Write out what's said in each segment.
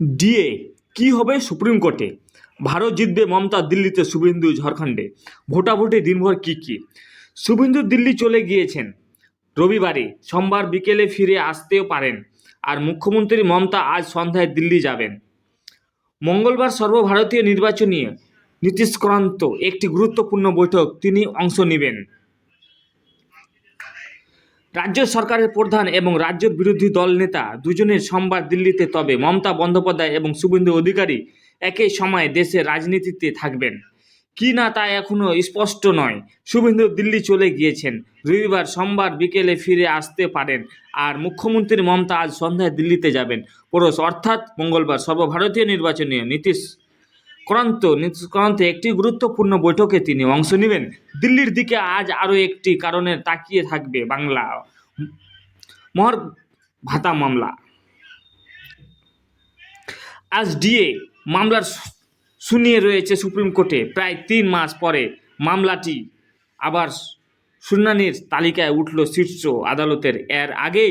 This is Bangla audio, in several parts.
ডিএ কি হবে সুপ্রিম কোর্টে? ভারত জিতবে মমতা দিল্লিতে, শুভেন্দু ঝাড়খণ্ডে। ভোটাভুটি দিনভর কি শুভেন্দু দিল্লি চলে গিয়েছেন রবিবারে, সোমবার বিকেলে ফিরে আসতেও পারেন। আর মুখ্যমন্ত্রী মমতা আজ সন্ধ্যায় দিল্লি যাবেন। মঙ্গলবার সর্বভারতীয় নির্বাচন নিয়ে নীতিশক্রান্ত একটি গুরুত্বপূর্ণ বৈঠক তিনি অংশ নেবেন। রাজ্য সরকারের প্রধান এবং রাজ্যের বিরোধী দল নেতা দুজনের সোমবার দিল্লিতে, তবে মমতা বন্দ্যোপাধ্যায় এবং শুভেন্দু অধিকারী একই সময়ে দেশের রাজনীতিতে থাকবেন কি না তা এখনও স্পষ্ট নয়। শুভেন্দু দিল্লি চলে গিয়েছেন রবিবার, সোমবার বিকেলে ফিরে আসতে পারেন। আর মুখ্যমন্ত্রী মমতা আজ সন্ধ্যায় দিল্লিতে যাবেন। অর্থাৎ মঙ্গলবার সর্বভারতীয় নির্বাচন নিয়ে নীতিশক্রান্ত একটি গুরুত্বপূর্ণ বৈঠকে তিনি অংশ নেবেন। দিল্লির দিকে আজ আরও একটি কারণে তাকিয়ে থাকবে বাংলা মহার ভাতা মামলা। আজ ডিএ মামলার শুনিয়ে রয়েছে সুপ্রিম কোর্টে। প্রায় 3 মাস পরে মামলাটি আবার শুনানির তালিকায় উঠল শীর্ষ আদালতের। এর আগে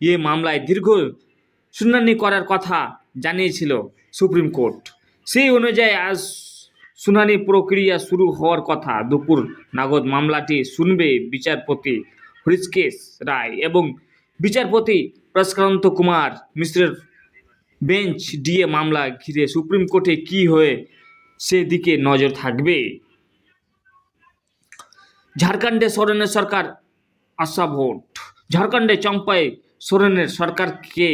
এ মামলায় দীর্ঘ শুনানি করার কথা জানিয়েছিল সুপ্রিম কোর্ট। সেই অনুযায়ী আজ শুনানি প্রক্রিয়া শুরু হওয়ার কথা। দুপুর নাগাদ মামলাটি শুনবে বিচারপতি হৃষিকেশ রায় এবং বিচারপতি প্রশান্ত কুমার মিশ্রের বেঞ্চ। ডিএ মামলা ঘিরে সুপ্রিম কোর্টে কি হয়ে সেদিকে নজর থাকবে। ঝাড়খণ্ডে সোরেনের সরকার আশা ভোট। ঝাড়খণ্ডে চম্পায় সোরেনের সরকারকে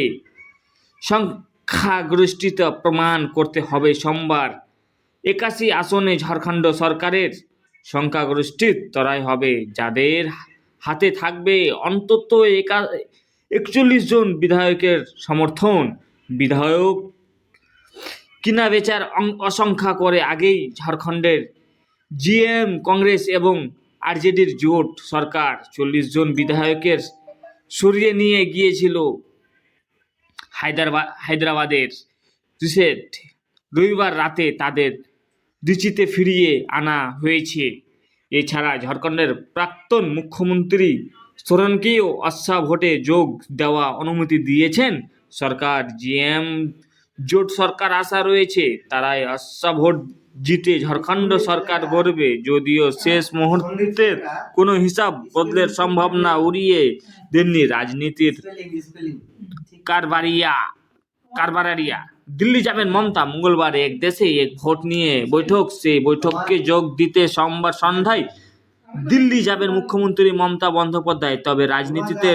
সংখ্যাগরিষ্ঠতা প্রমাণ করতে হবে। সোমবার 81 আসনে ঝাড়খণ্ড সরকারের সংখ্যাগরিষ্ঠতাই হবে, যাদের হাতে থাকবে অন্তত 41 জন বিধায়কের সমর্থন। বিধায়ক কিনা বেচার আশঙ্কা করে আগেই ঝাড়খণ্ডের জিএম, কংগ্রেস এবং আরজেডির জোট সরকার 40 জন বিধায়কের সরিয়ে নিয়ে গিয়েছিল হায়দ্রাবাদের রিসেট। রবিবার রাতে তাদের রিচিতে ফিরিয়ে আনা হয়েছে। এছাড়া ঝাড়খণ্ডের প্রাক্তন মুখ্যমন্ত্রী সোরেনকেও আস্থা ভোটে যোগ দেওয়া অনুমতি দিয়েছেন সরকার। জিএম জোট সরকার আশা রয়েছে তারাই আস্থা ভোট জিতে ঝাড়খণ্ড সরকার গড়বে, যদিও শেষ মুহূর্তের কোনো হিসাব বদলের সম্ভাবনা উড়িয়ে দেননি রাজনীতির কারবারিয়া। দিল্লি যাবেন মমতা। মঙ্গলবার এক দেশে এক ভোট নিয়ে বৈঠক, সেই বৈঠককে যোগ দিতে সোমবার সন্ধ্যায় দিল্লি যাবেন মুখ্যমন্ত্রী মমতা বন্দ্যোপাধ্যায়। তবে রাজনীতিতে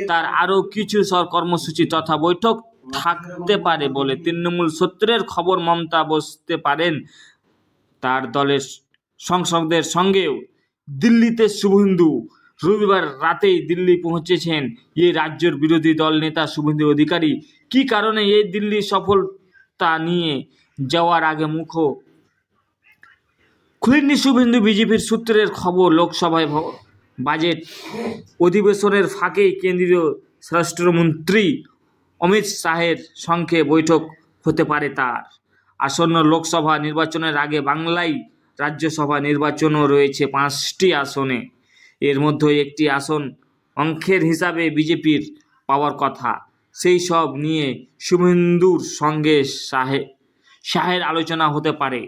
তার আরও কিছু কর্মসূচি তথা বৈঠক থাকতে পারে বলে তৃণমূল সূত্রের খবর। মমতা বসতে পারেন তার দলের সাংসদদের সঙ্গেও। দিল্লিতে শুভেন্দু রবিবার রাতেই দিল্লি পৌঁছেছেন এই রাজ্যের বিরোধী দল নেতা শুভেন্দু অধিকারী। কী কারণে এই দিল্লি সফলতা নিয়ে যাওয়ার আগে মুখ খুলেননি শুভেন্দু। বিজেপির সূত্রের খবর, লোকসভায় বাজেট অধিবেশনের ফাঁকেই কেন্দ্রীয় স্বরাষ্ট্রমন্ত্রী অমিত শাহের সঙ্গে বৈঠক হতে পারে তার। আসন্ন লোকসভা নির্বাচনের আগে বাংলায় রাজ্যসভা নির্বাচনও রয়েছে 5টি আসনে। এর মধ্যে একটি আসন অঙ্কের হিসাবে বিজেপির পাওয়ার কথা। সেই সব নিয়ে শুভেন্দুর সঙ্গে শাহের আলোচনা হতে পারে,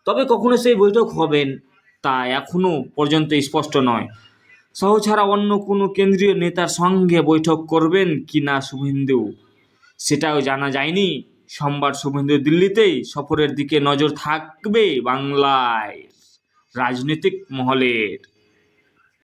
তবে কখনো সেই বৈঠক হবেন তা এখনও পর্যন্ত স্পষ্ট নয়। শাহ ছাড়া অন্য কোনো কেন্দ্রীয় নেতার সঙ্গে বৈঠক করবেন কি না শুভেন্দু, সেটাও জানা যায়নি। সোমবার শুভেন্দু দিল্লিতেই সফরের দিকে নজর থাকবে বাংলায় রাজনৈতিক মহলের।